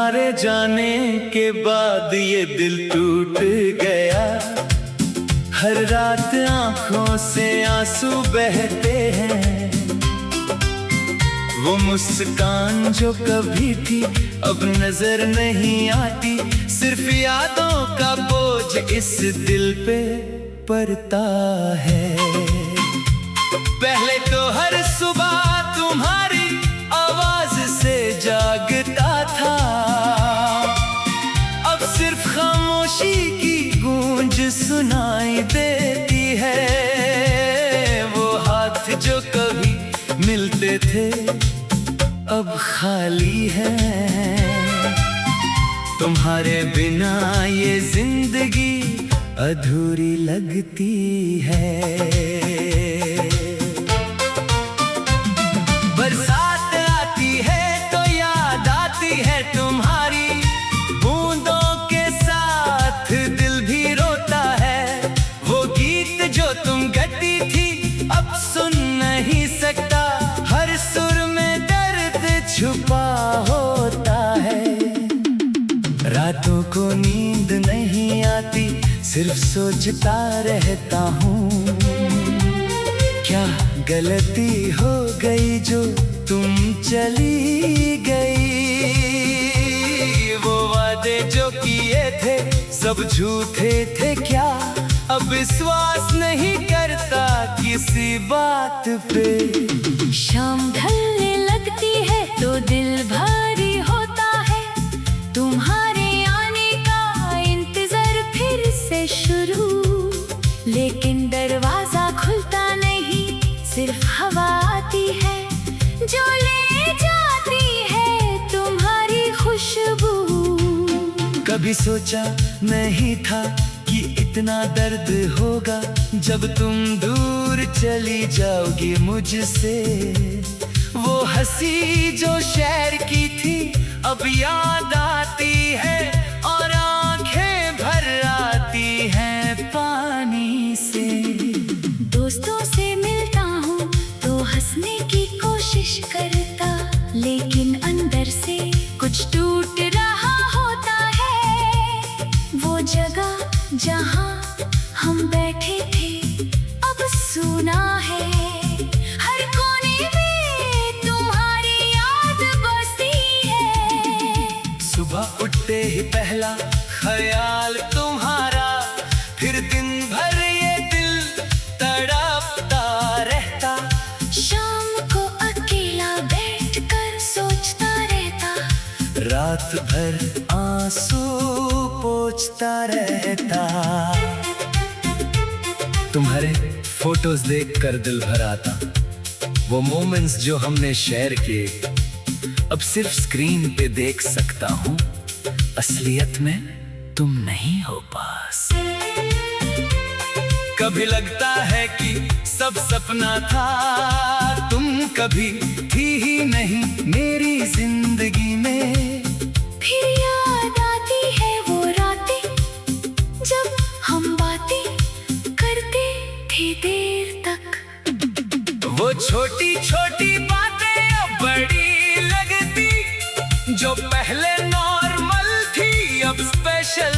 तुम्हारे जाने के बाद ये दिल टूट गया। हर रात आंखों से आंसू बहते हैं। वो मुस्कान जो कभी थी अब नजर नहीं आती। सिर्फ यादों का बोझ इस दिल पे पड़ता है। पहले तो हर सुबह तुम्हारी आवाज से जागता था। अब सिर्फ खामोशी की गूंज सुनाई देती है। वो हाथ जो कभी मिलते थे अब खाली है। तुम्हारे बिना ये जिंदगी अधूरी लगती है। बरसात आती है तो याद आती है तुम्हारी। बूंदों के साथ दिल भी रोता है। वो गीत जो तुम गाती थी अब सुन नहीं सकता। हर सुर में दर्द छुपा होता है। रातों को नींद नहीं आती, सिर्फ सोचता रहता हूँ। क्या गलती हो गई जो तुम चली गई। वो वादे जो किए थे सब झूठे थे क्या। अब विश्वास नहीं करता किसी बात पे। शाम ढलने लगती है तो दिल भारी होता है। तुम्हारे आने का इंतजार फिर से शुरू। लेकिन दरवाजा खुलता नहीं, सिर्फ हवा आती है जो ले जाती है तुम्हारी खुशबू। कभी सोचा नहीं था कि इतना दर्द होगा जब तुम दूर चली जाओगी मुझसे। वो हंसी जो शहर की थी अब याद आती है और आंखें भर आती हैं पानी से। दोस्तों से मिलता हूँ तो हंसने की कोशिश करता। लेकिन अंदर से कुछ टूट रहा होता है। वो जगह जहाँ हम बैठे थे अब सुना है। हर कोने में तुम्हारी याद बसती है। सुबह उठते ही पहला ख्याल तुम्हारा। फिर दिन भर ये दिल तड़पता रहता। शाम को अकेला बैठकर सोचता रहता। रात भर आंसू पोंछता रहता। तुम्हारे फोटोज देखकर दिल भर आता। वो मोमेंट्स जो हमने शेयर किए अब सिर्फ स्क्रीन पे देख सकता हूँ। असलियत में तुम नहीं हो पास। कभी लगता है कि सब सपना था। तुम कभी थी ही नहीं मेरी जिंदगी में। फिर याद आती है वो रातें जब हम बातें करते थे देर तक। वो छोटी छोटी बातें अब बड़ी लगती। जो पहले नॉर्मल थी अब स्पेशल।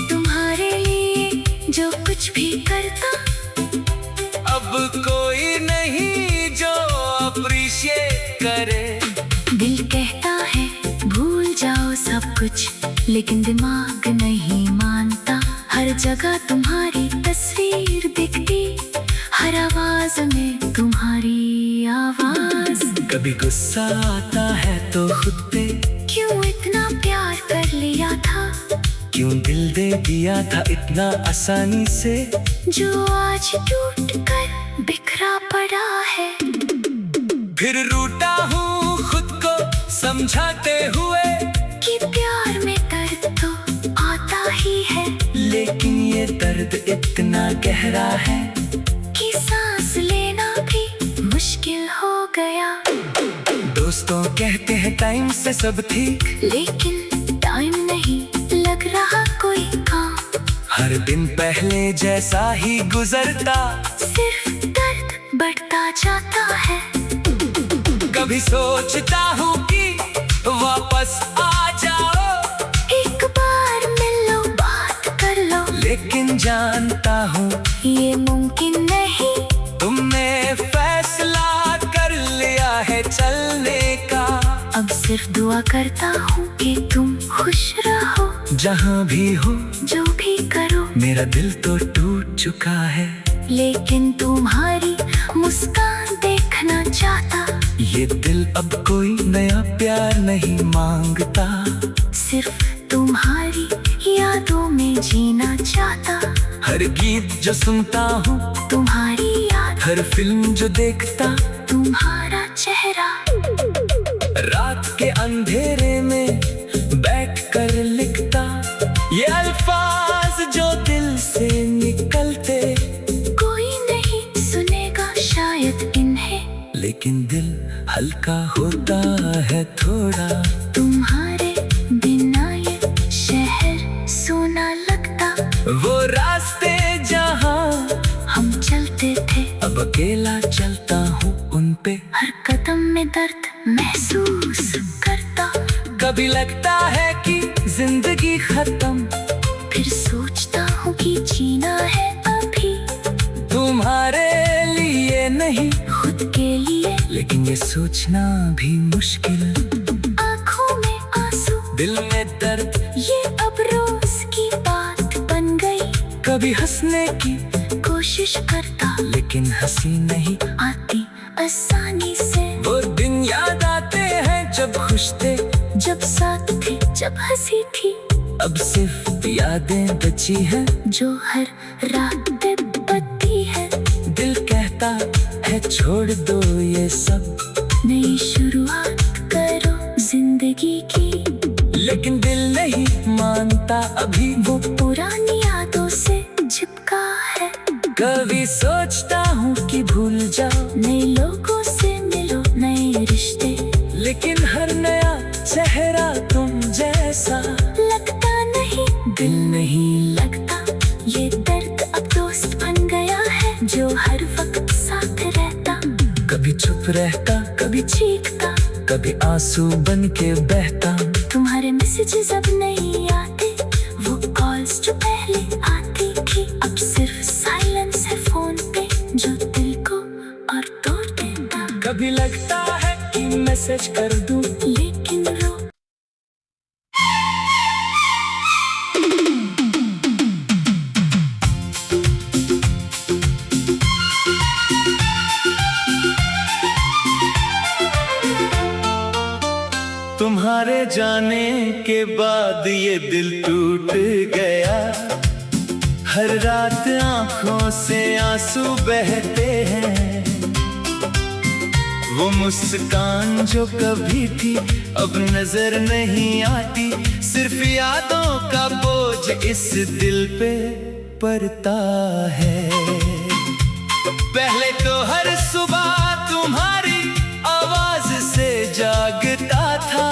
तुम्हारे लिए जो कुछ भी करता अब कोई नहीं जो अप्रिशिएट करे। दिल कहता है भूल जाओ सब कुछ, लेकिन दिमाग नहीं मानता। हर जगह तुम्हारी तस्वीर दिखती, हर आवाज में तुम्हारी आवाज। कभी गुस्सा आता है तो खुद पे, क्यों इतना प्यार कर लिया था, क्यों दिल दे दिया था इतना आसानी से, जो आज टूट कर बिखरा पड़ा है। फिर रूठा हूँ खुद को समझाते हुए कि प्यार में दर्द तो आता ही है, लेकिन ये दर्द इतना गहरा है कि सांस लेना भी मुश्किल हो गया। दोस्तों कहते हैं टाइम से सब ठीक, लेकिन टाइम नहीं लग रहा कोई काम। हर दिन पहले जैसा ही गुजरता, सिर्फ दर्द बढ़ता जाता है। कभी सोचता हूँ कि वापस दुआ करता हूँ कि तुम खुश रहो, जहाँ भी हो जो भी करो। मेरा दिल तो टूट चुका है, लेकिन तुम्हारी मुस्कान देखना चाहता। ये दिल अब कोई नया प्यार नहीं मांगता, सिर्फ तुम्हारी यादों में जीना चाहता। हर गीत जो सुनता हूँ तुम्हारी याद, हर फिल्म जो देखता तुम्हारा चेहरा। रात के अंधेरे में बैठकर लिखता ये अल्फाज जो दिल से निकलते। कोई नहीं सुनेगा शायद इन्हें, लेकिन दिल हल्का होता है थोड़ा। तुम्हारे बिना ये शहर सोना लगता। वो रास्ते जहाँ हम चलते थे, अब अकेला चलता हूँ उन पे। हर कदम में दर्द महसूस करता। कभी लगता है कि जिंदगी खत्म, फिर सोचता हूँ कि जीना है अभी। तुम्हारे लिए नहीं खुद के लिए, लेकिन ये सोचना भी मुश्किल। आँखों में आंसू, दिल में दर्द, ये अब रोज की बात बन गई। कभी हंसने की कोशिश करता, लेकिन हंसी नहीं आती आसानी से। वो दिन याद आते हैं जब खुश थे, जब साथ थे, जब हंसी थी। अब सिर्फ यादें बची हैं जो हर रात पे बत्ती है। दिल कहता है छोड़ दो ये सब, नई शुरुआत करो जिंदगी की। लेकिन दिल नहीं मानता अभी, वो पुरानी यादों से चिपका है। कभी सोचता हूँ कि भूल जाओ, नए लोगों से मिलो, नए रिश्ते। लेकिन हर नया चेहरा तुम जैसा लगता नहीं, दिल नहीं लगता। ये दर्द अब दोस्त बन गया है, जो हर वक्त साथ रहता। कभी चुप रहता, कभी चीखता, कभी आंसू बन के बहता। तुम्हारे मैसेजेस अब नहीं आते, वो कॉल्स जो पहले आती थी। अब सिर्फ साइलेंस है फोन पे, जो दिल को और तोड़ देता। कभी लगता है कि मैसेज कर दूं, लेकिन रो तुम्हारे जाने के बाद ये दिल टूट गया। हर रात आंखों से आंसू बहते हैं, वो मुस्कान जो कभी थी अब नजर नहीं आती। सिर्फ यादों का बोझ इस दिल पे पड़ता है। पहले तो हर सुबह तुम्हारी आवाज से जागता था,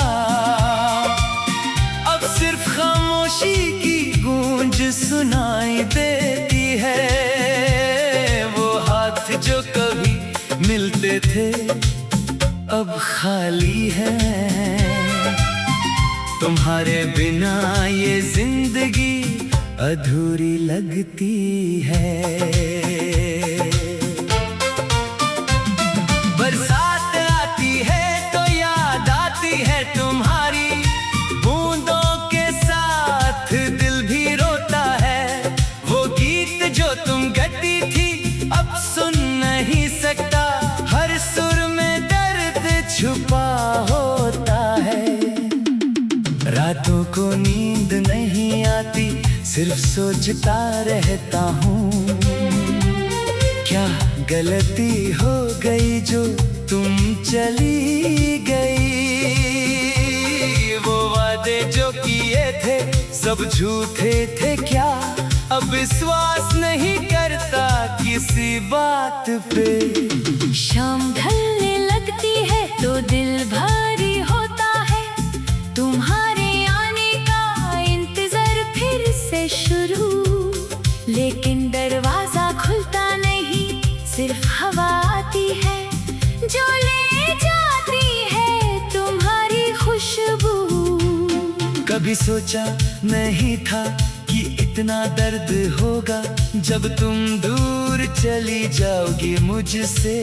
अब सिर्फ खामोशी की गूंज सुनाई देती है। वो हाथ जो कभी मिलते थे अब खाली है। तुम्हारे बिना ये जिंदगी अधूरी लगती है। बरसात आती है तो याद आती है तुम्हारी, बूंदों के साथ दिल भी रोता है। वो गीत जो तुम गाती थी अब सुन नहीं सकता, हर सुर में दर्द छुपा होता है। रातों को नींद नहीं आती, सिर्फ सोचता रहता हूँ, क्या गलती हो गई जो तुम चली गई। वो वादे जो किए थे सब झूठे थे क्या, अब विश्वास नहीं करता किसी बात पे। शाम ढलने लगती है तो दिल भारी होता है। तुम्हारे आने का इंतजार फिर से शुरू, लेकिन दरवाजा खुलता नहीं, सिर्फ हवा आती है जो ले जाती है तुम्हारी खुशबू। कभी सोचा नहीं था कि इतना दर्द होगा, जब तुम दूर चली जाओगी मुझसे।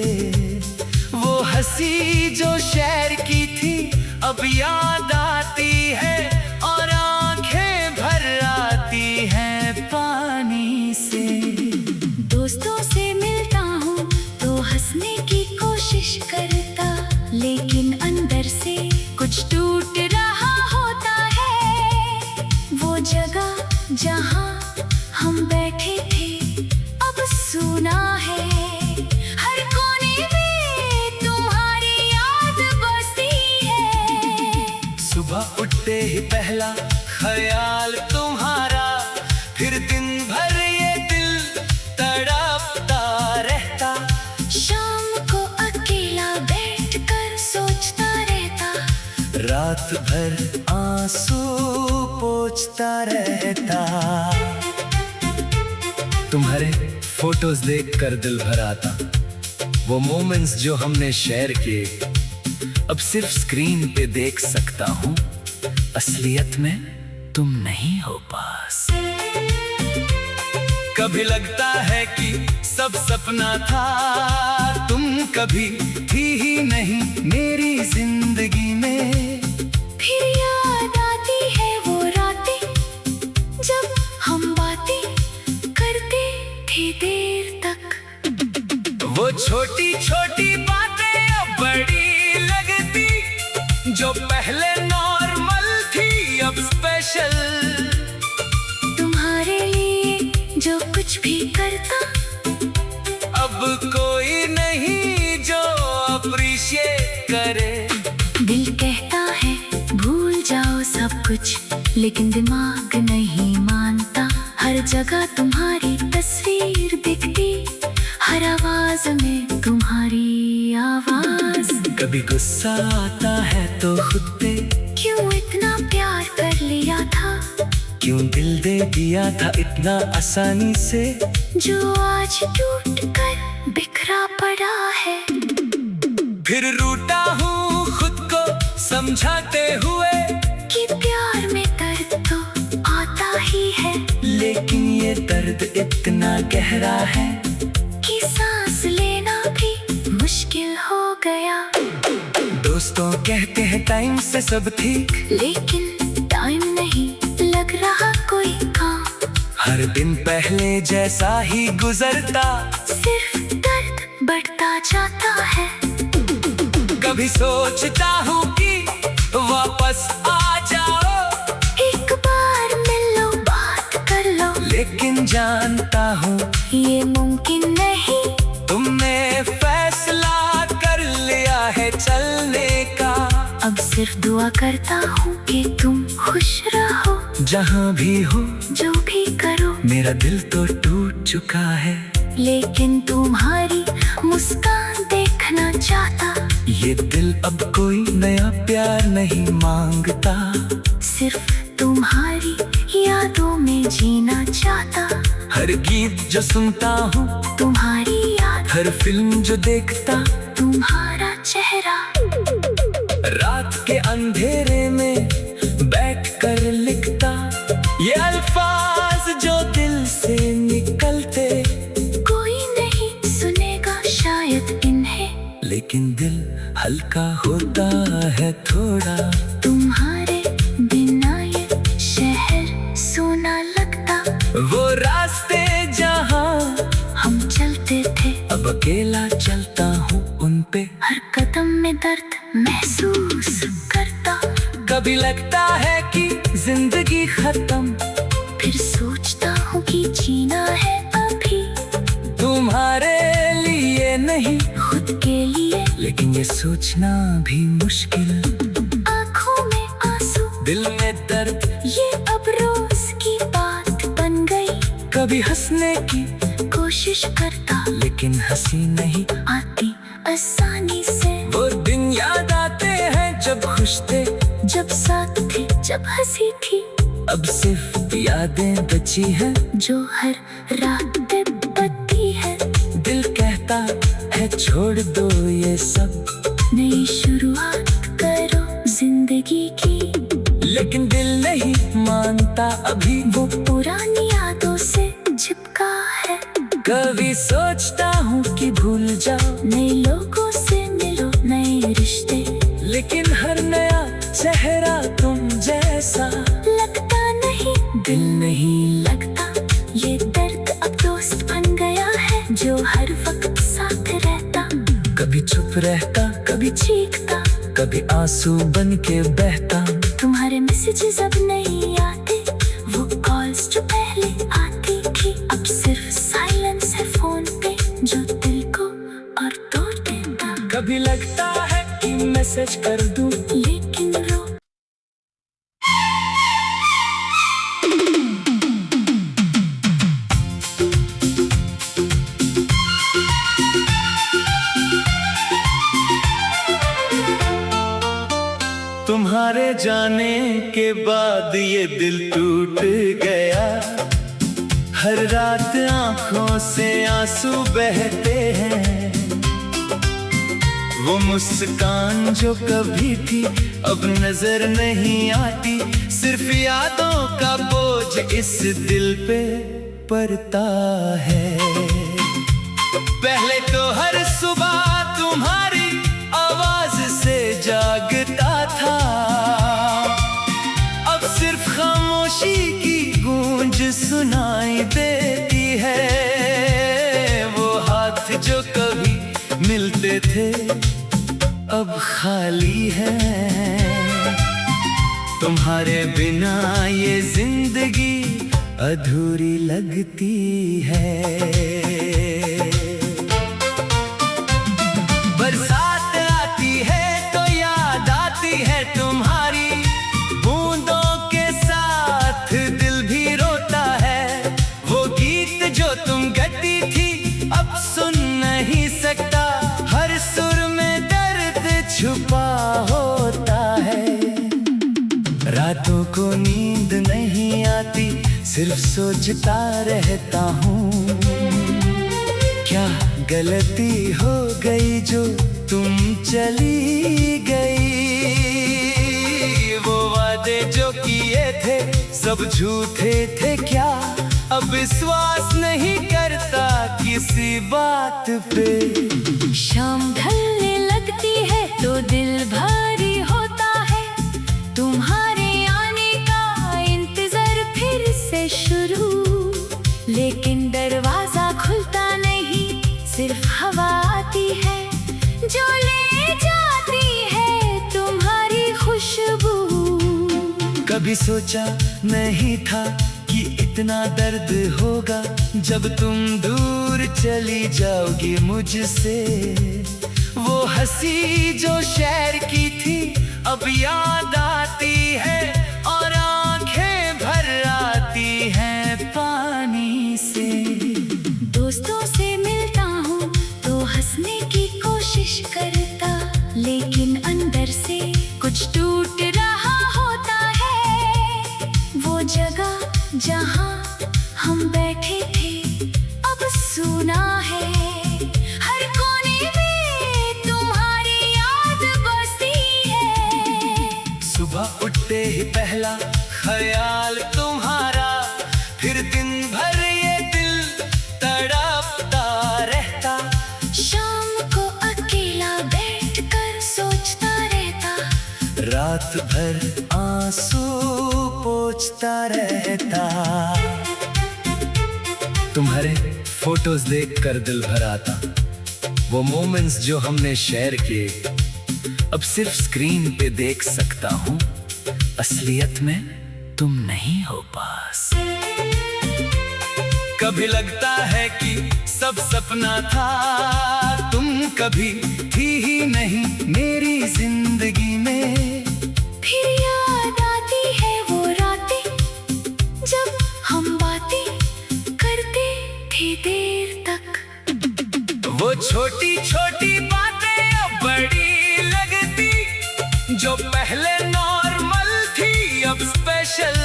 वो हंसी जो शहर की थी अब याद आती है और आंखें भर आती हैं पानी से। दोस्तों से मिलता हूँ तो हंसने की कोशिश करता, लेकिन अंदर से कुछ टूट रहा होता है। वो जगह जहाँ हम बैठे थे अब सूना है, हर कोने में तुम्हारी याद बसती है। सुबह उठते ही पहला ख्याल तुम्हारा, फिर दिन भर ये दिल तड़पता रहता। शाम को अकेला बैठकर सोचता रहता, रात भर आंसू पोंछता रहता। तुम्हारे फोटोज देखकर दिल भर आता, वो मोमेंट्स जो हमने शेयर किए अब सिर्फ स्क्रीन पे देख सकता हूँ, असलियत में तुम नहीं हो पास। कभी लगता है कि सब सपना था, तुम कभी थी ही नहीं मेरी जिंदगी में। फिर याद आती है वो रातें जब हम बातें करते थे देर तक। वो छोटी छोटी बातें अब बड़ी लगती, जो पहले नॉर्मल थी अब स्पेशल। तुम्हारे लिए जो कुछ भी करता, अब कोई नहीं जो अप्रिशिएट करे। दिल कहता है भूल जाओ सब कुछ, लेकिन दिमाग नहीं मानता। हर जगह तुम्हारी तस्वीर दिखती, हर आवाज में तुम्हारी आवाज। कभी गुस्सा आता है तो खुद पे, क्यों इतना प्यार कर लिया था, क्यों दिल दे दिया था इतना आसानी से, जो आज टूट कर बिखरा पड़ा है। फिर रूठा हूँ खुद को समझाते हुए कि प्यार में दर्द तो आता ही है, लेकिन ये दर्द इतना गहरा है कि सांस लेना भी मुश्किल हो गया। दोस्तों कहते हैं टाइम से सब ठीक, लेकिन टाइम नहीं लग रहा कोई काम, हर दिन पहले जैसा ही गुजरता, सिर्फ दर्द बढ़ता जाता है। कभी सोचता हूँ कि वापस आ जाओ, एक बार मिल लो बात कर लो, लेकिन जानता हूँ ये मुमकिन नहीं। तुमने फैसला कर लिया है चलने का। अब सिर्फ दुआ करता हूँ कि तुम खुश रहो, जहाँ भी हो जो भी करो। मेरा दिल तो टूट चुका है, लेकिन तुम्हारी मुस्कान देखना चाहता। ये दिल अब कोई नया प्यार नहीं मांगता, सिर्फ तुम्हारी यादों में जीना चाहता। हर गीत जो सुनता हूँ तुम्हारी याद, हर फिल्म जो देखता तुम्हारा चेहरा। रात के अंधेरे में बैठकर लिखता, ये अल्फाज जो दिल से निकलते। कोई नहीं सुनेगा शायद इन्हें, लेकिन दिल हल्का होता है थोड़ा। तुम्हारे बिना ये शहर सोना लगता। वो रास्ते जहाँ हम चलते थे, अब अकेला चलता हूँ उन पे। हर कदम में दर्द महसूस करता। कभी लगता है कि जिंदगी खत्म, फिर सोचता हूँ कि जीना है अभी। तुम्हारे लिए नहीं खुद के लिए, लेकिन ये सोचना भी मुश्किल। आँखों में आंसू, दिल में दर्द, ये अब रोज की बात बन गई। कभी हंसने की कोशिश करता, लेकिन हंसी नहीं आती आसानी से। वो दिन याद आते हैं जब खुश थे, जब साथ थे, जब हंसी थी। अब सिर्फ यादें बची हैं जो हर रात बदती है। दिल कहता है छोड़ दो ये सब, नई शुरुआत करो जिंदगी की। लेकिन दिल नहीं मानता अभी, वो पुरानी यादों से चिपका है। कभी सोचता हूँ कि भूल जाओ, नए लोगों से मिलो, नए रिश्ते। लेकिन हर नया चेहरा तुम जैसा लगता नहीं, दिल नहीं लगता ये दर्द अब दोस्त बन गया है, जो हर वक्त साथ रहता, कभी चुप रहता, कभी चीखता, कभी आंसू बन के बहता। तुम्हारे मैसेजेस अब नहीं आते, वो कॉल्स जो पहले आती थी, अब सिर्फ साइलेंस है फोन पे, जो दिल को और तोड़ देता। कभी लगता है कि मैसेज कर दूं, लेकिन रो तुम्हारे जाने के बाद ये दिल टूट गया। हर रात आंखों से आंसू बहते हैं, वो मुस्कान जो कभी थी अब नजर नहीं आती, सिर्फ यादों का बोझ इस दिल पे पड़ता है। पहले तो हर सुबह तुम्हारी आवाज से जागता था, अब सिर्फ खामोशी की गूंज सुनाई देती है। वो हाथ जो कभी मिलते थे अब खाली है, तुम्हारे बिना ये जिंदगी अधूरी लगती है। बरसात आती है तो याद आती है तुम्हारी, बूंदों के साथ दिल भी रोता है। वो गीत जो तुम गाती थी अब सुन नहीं सकता, हर सुर में दर्द छुपा होता है। रातों को नींद नहीं आती, सिर्फ सोचता रहता हूँ, क्या गलती हो गई जो तुम चली गई। वो वादे जो किए थे सब झूठे थे क्या, अब विश्वास नहीं करता किसी बात पे। शाम ढलने लगती है तो दिल भारी होता है, तुम्हारे आने का इंतजार फिर से शुरू, लेकिन दरवाजा खुलता नहीं, सिर्फ हवा आती है जो ले जाती है तुम्हारी खुशबू। कभी सोचा नहीं था कि इतना दर्द होगा, जब तुम दूर चली जाओगी मुझसे। वो हंसी जो शहर की थी अब याद आती है, और आंखें भर आती हैं पानी से। दोस्तों से मिलता हूँ तो हंसने की कोशिश करता, लेकिन अंदर से कुछ टूट रहा होता है। वो जगह जहाँ हम बैठे थे अब सूना है, हर कोने में तुम्हारी याद बसती है। सुबह उठते ही पहला ख्याल तुम्हारा, फिर दिन भर ये दिल तड़पता रहता। शाम को अकेला बैठकर सोचता रहता, रात भर आंसू पोंछता रहता। तुम्हारे फोटोज देखकर दिल भर आता, वो मोमेंट्स जो हमने शेयर किए अब सिर्फ स्क्रीन पे देख सकता हूँ, असलियत में तुम नहीं हो पास। कभी लगता है कि सब सपना था, तुम कभी थी ही नहीं मेरी जिंदगी में। फिर याद आती है वो रातें जब हम बातें करते थे देर तक। वो छोटी छोटी बातें अब बड़ी लगती, जो पहले नॉर्मल थी अब स्पेशल।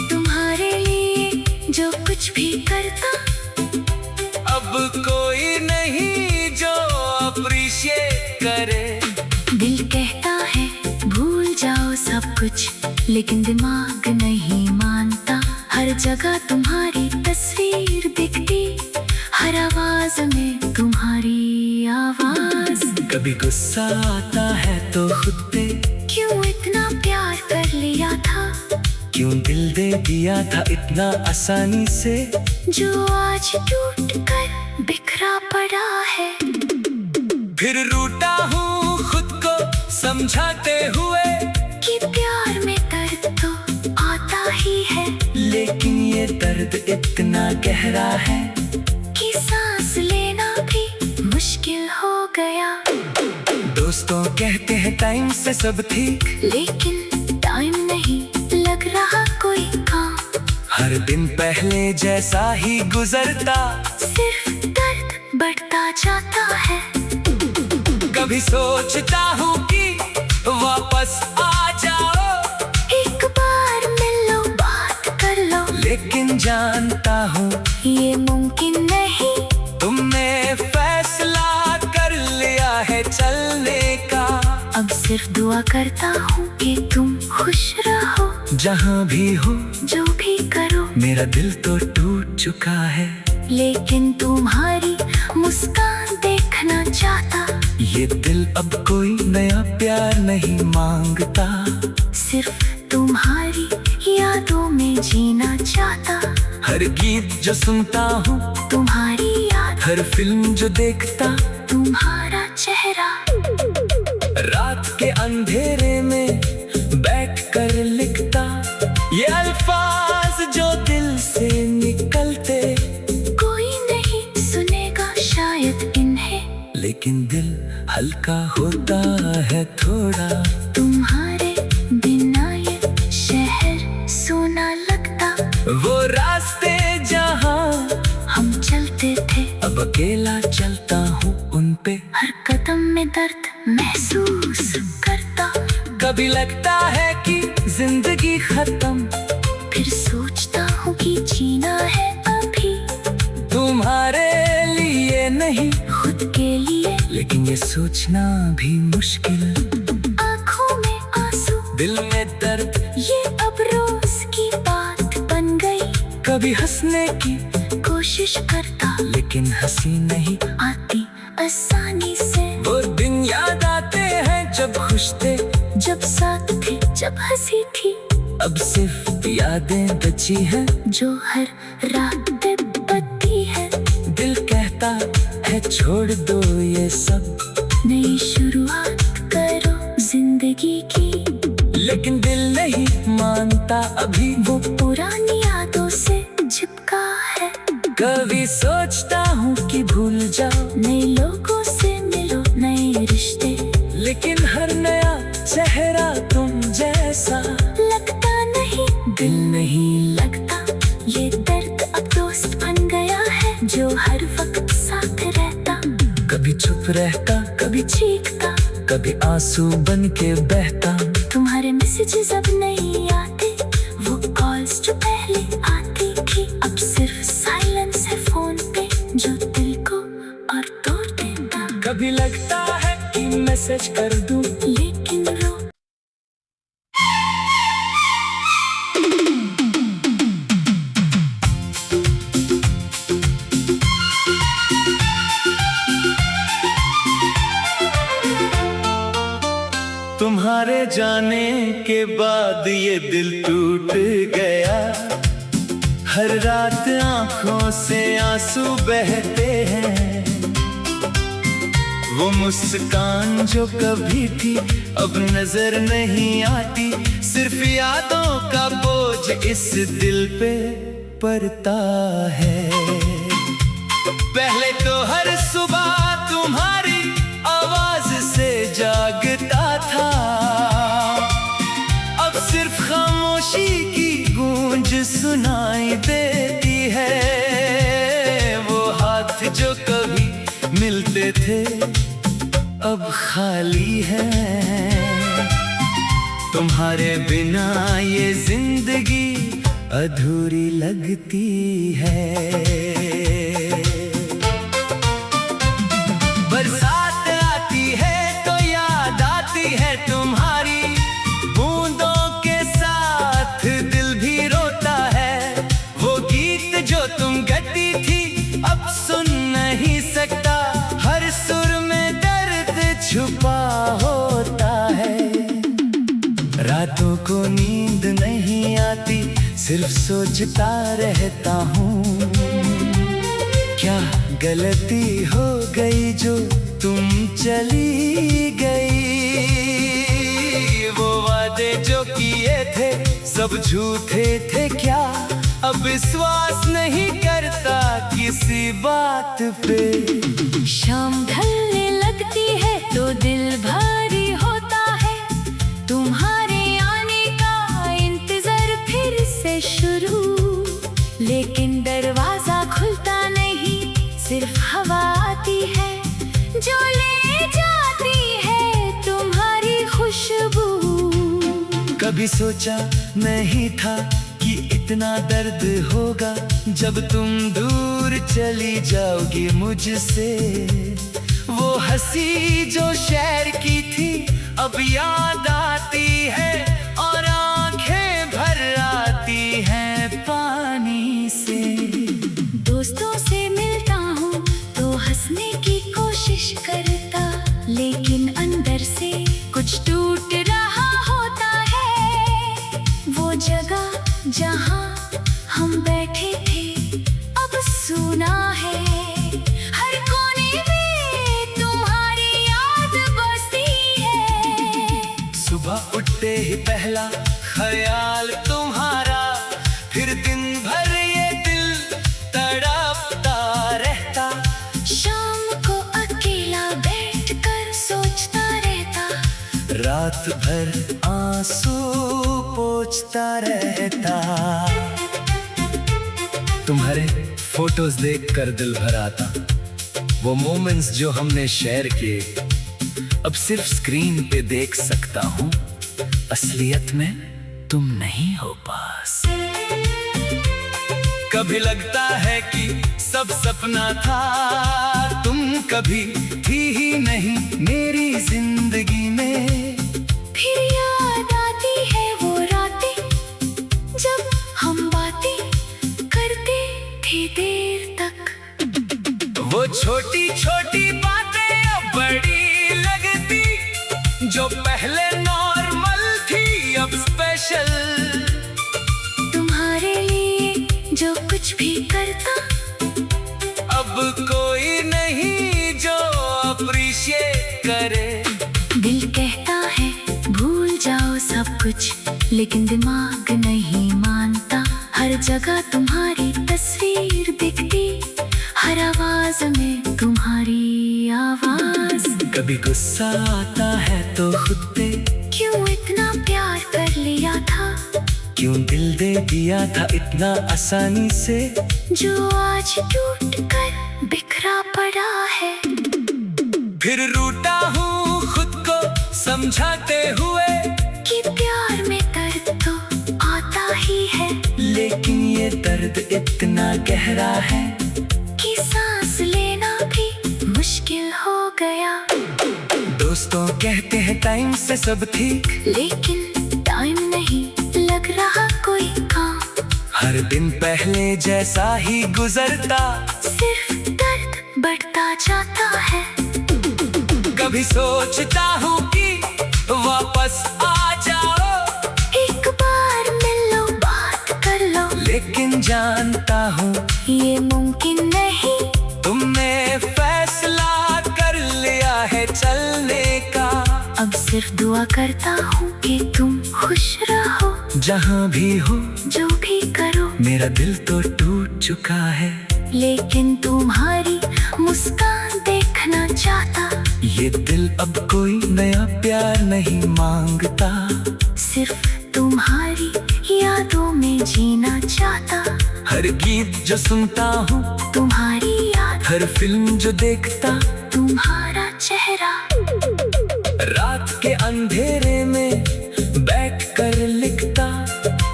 तुम्हारे लिए जो कुछ भी करता, अब कोई नहीं जो अप्रिशिएट करे। दिल कहता है भूल जाओ सब कुछ, लेकिन दिमाग नहीं मानता। हर जगह तुम्हारी तस्वीर दिखती, हर आवाज में तुम्हारी आवाज। कभी गुस्सा आता है तो खुद पे, क्यों इतना प्यार कर लिया था, क्यों दिल दे दिया था इतना आसानी से, जो आज टूट कर बिखरा पड़ा है। फिर रूठा हूँ खुद को समझाते हुए कि प्यार में दर्द तो आता ही है, लेकिन ये दर्द इतना गहरा है कि सांस लेना भी मुश्किल हो गया। दोस्तों कहते हैं टाइम से सब ठीक, लेकिन टाइम नहीं लग रहा कोई काम। हर दिन पहले जैसा ही गुजरता, सिर्फ दर्द बढ़ता जाता है। कभी सोचता हूँ कि वापस आ जाओ, एक बार मिल लो, बात कर लो, लेकिन जानता हूँ ये मुमकिन नहीं। तुमने फैसला कर लिया है चलने का। अब सिर्फ दुआ करता हूँ कि तुम खुश रहो, जहाँ भी हो जो भी करो। मेरा दिल तो टूट चुका है, लेकिन तुम्हारी मुस्कान देखना चाहता। ये दिल अब कोई नया प्यार नहीं मांगता, सिर्फ तुम्हारी यादों में जीना चाहता। हर गीत जो सुनता हूँ तुम्हारी याद, हर फिल्म जो देखता तुम्हारा चेहरा। रात के अंधेरे में बैठकर लिखता ये अल्फाज जो दिल से निकलते। कोई नहीं सुनेगा शायद इन्हें, लेकिन दिल हल्का होता है थोड़ा। तुम्हारे बिना ये शहर सोना लगता। वो रास्ते जहाँ हम चलते थे, अब अकेला चलता हूँ उन पे। हर कदम में दर्द महसूस करता। कभी लगता है कि जिंदगी खत्म, फिर सोचता हूँ कि जीना है अभी। तुम्हारे लिए नहीं खुद के लिए, लेकिन ये सोचना भी मुश्किल। आँखों में आंसू, दिल में दर्द, ये अब रोज की बात बन गई। कभी हंसने की कोशिश करता, लेकिन हंसी नहीं आती आसानी से। वो दिन याद आते हैं जब खुश थे, जब साथ थे, जब हंसी थी। अब सिर्फ यादें बची हैं जो हर रात पे बत्ती है। दिल कहता है छोड़ दो ये सब, नई शुरुआत करो जिंदगी की। लेकिन दिल नहीं मानता अभी, वो पुरानी यादों से चिपका है। कभी सोचता हूँ कि भूल जाओ, नए लोगों से मिलो, नए रिश्ते। लेकिन हर नया चेहरा तुम जैसा लगता नहीं, दिल नहीं लगता। ये दर्द अब दोस्त बन गया है, जो हर वक्त साथ रहता। कभी चुप रहता, कभी चीखता, कभी आंसू बन के बहता। तुम्हारे मैसेजेस अब नहीं आते, वो कॉल्स जो पहले आती थी। अब सिर्फ साइलेंस है फोन पे, जो दिल को और तोड़ देता। कभी लगता है कि मैसेज कर दूं, लेकिन रो तुम्हारे जाने के बाद ये दिल टूट गया। हर रात आंखों से आंसू बहते हैं, वो मुस्कान जो कभी थी अब नजर नहीं आती। सिर्फ यादों का बोझ इस दिल पे पड़ता है। पहले तो हर सुबह तुम्हारी आवाज से जागता था, अब सिर्फ खामोशी की गूंज सुनाई देती है। वो हाथ जो कभी मिलते थे अब खाली है। तुम्हारे बिना ये जिंदगी अधूरी लगती है। बरसात आती है तो याद आती है तुम्हारी, बूंदों के साथ दिल भी रोता है। वो गीत जो तुम गाती थी अब सुन नींद नहीं आती, सिर्फ सोचता रहता हूँ क्या गलती हो गई जो तुम चली गई। वो वादे जो किए थे सब झूठे थे क्या, अब विश्वास नहीं करता किसी बात पे। शाम ढलने लगती है तो दिल भारी होता है, तुम्हारे आने का इंतजार फिर से शुरू। लेकिन दरवाजा खुलता नहीं, सिर्फ हवा आती है जो ले जाती है तुम्हारी खुशबू। कभी सोचा नहीं था कि इतना दर्द होगा, जब तुम दूर चली जाओगी मुझसे। वो हंसी जो शहर की थी अब याद आती है, और आंखें भर आती हैं पानी से। दोस्तों से मिलता हूँ तो हंसने की कोशिश करता, लेकिन अंदर से कुछ टूट रहा होता है। वो जगह जहाँ हम बैठे थे अब सुना है, हर कोने में तुम्हारी याद बसती है। सुबह उठते ही पहला ख्याल तुम्हारा, फिर दिन भर ये दिल तड़पता रहता। शाम को अकेला बैठकर सोचता रहता, रात भर आंसू पोंछता रहता। तुम्हारे फोटोज देखकर दिल भर आता, वो मोमेंट्स जो हमने शेयर किए अब सिर्फ स्क्रीन पे देख सकता हूँ, असलियत में तुम नहीं हो पास। कभी लगता है कि सब सपना था, तुम कभी थी ही नहीं मेरी जिंदगी में। फिर याद आती है वो रातें जब हम बातें करते थे देर तक। वो छोटी छोटी बातें अब बड़ी लगती, जो पहले नॉर्मल थी अब स्पेशल। तुम्हारे लिए जो कुछ भी करता, अब कोई नहीं जो अप्रिशिएट करे। दिल कहता है भूल जाओ सब कुछ, लेकिन दिमाग नहीं मानता। हर जगह तुम्हारी तस्वीर दिखती, हर आवाज में तुम्हारी आवाज। कभी गुस्सा आता है तो खुद पे, क्यों इतना प्यार कर लिया था, क्यों दिल दे दिया था इतना आसानी से, जो आज टूट कर बिखरा पड़ा है। फिर रूठा हूँ खुद को समझाते हुए कि प्यार में दर्द तो आता ही है, लेकिन ये दर्द इतना गहरा है कि सांस लेना भी मुश्किल हो गया। दोस्तों कहते हैं टाइम से सब ठीक, लेकिन टाइम नहीं लग रहा कोई काम। हर दिन पहले जैसा ही गुजरता, सिर्फ दर्द बढ़ता जाता है। कभी सोचता हूँ कि वापस आ जाओ, एक बार मिल लो बात कर लो, लेकिन जानता हूँ ये मुमकिन नहीं। तुमने फैसला कर लिया है चलने का। अब सिर्फ दुआ करता हूँ कि तुम खुश रहो, जहाँ भी हो जो भी करो। मेरा दिल तो टूट चुका है, लेकिन तुम्हारी मुस्कान देखना चाहता। ये दिल अब कोई नया प्यार नहीं मांगता, सिर्फ तुम्हारी यादों में जीना चाहता। हर गीत जो सुनता हूँ तुम्हारी याद, हर फिल्म जो देखता तुम्हारा चेहरा। रात के अंधेरे में बैठकर लिखता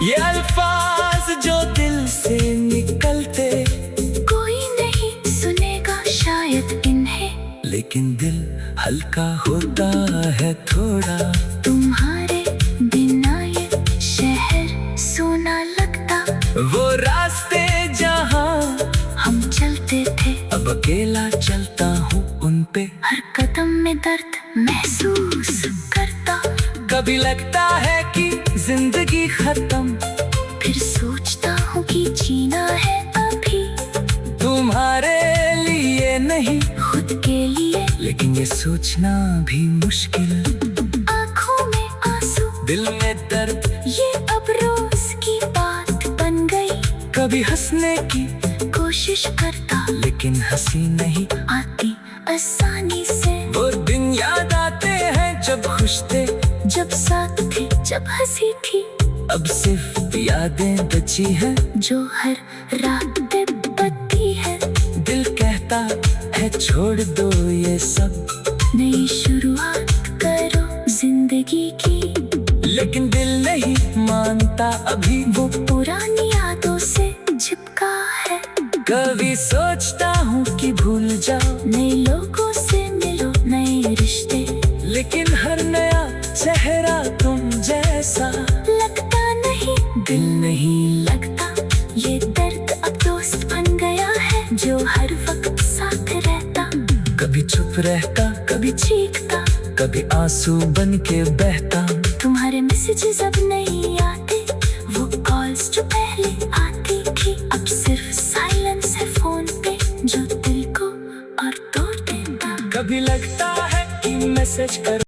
ये अल्फाज जो दिल से निकलते। कोई नहीं सुनेगा शायद इन्हें, लेकिन दिल हल्का होता है थोड़ा। तुम्हारे बिना ये शहर सोना लगता। वो रास्ते जहाँ हम चलते थे, अब अकेला चलता हूँ उन पे। हर कदम में दर्द महसूस करता। कभी लगता है कि जिंदगी खत्म। फिर सोचता हूँ कि जीना है अभी, तुम्हारे लिए नहीं खुद के लिए। लेकिन ये सोचना भी मुश्किल। आँखों में आंसू, दिल में दर्द, ये अब रोज की बात बन गई। कभी हंसने की कोशिश करता लेकिन हंसी नहीं आती आसानी से। वो दिन याद आते हैं जब खुश थे, जब साथ थे, जब हंसी थी। अब सिर्फ यादें बची हैं जो हर रात पे बत्ती है। दिल कहता है छोड़ दो ये सब, नई शुरुआत करो जिंदगी की। लेकिन दिल नहीं मानता अभी। वो पुरानी यादों से चिपका है। कभी सोचता हूँ कि भूल जाओ, नए लोगों से मिलो, नए रिश्ते। लेकिन हर नया चेहरा तुम जैसा लगता नहीं, दिल नहीं लगता। ये दर्द अब दोस्त बन गया है, जो हर वक्त साथ रहता। कभी चुप रहता, कभी चीखता, कभी आंसू बन के बहता। तुम्हारे मैसेजेस अब नहीं आते, वो कॉल्स जो पहले आती थी। अब सिर्फ साइलेंस है फोन पे, जो दिल को और तोड़ देता। कभी लगता है कि मैसेज कर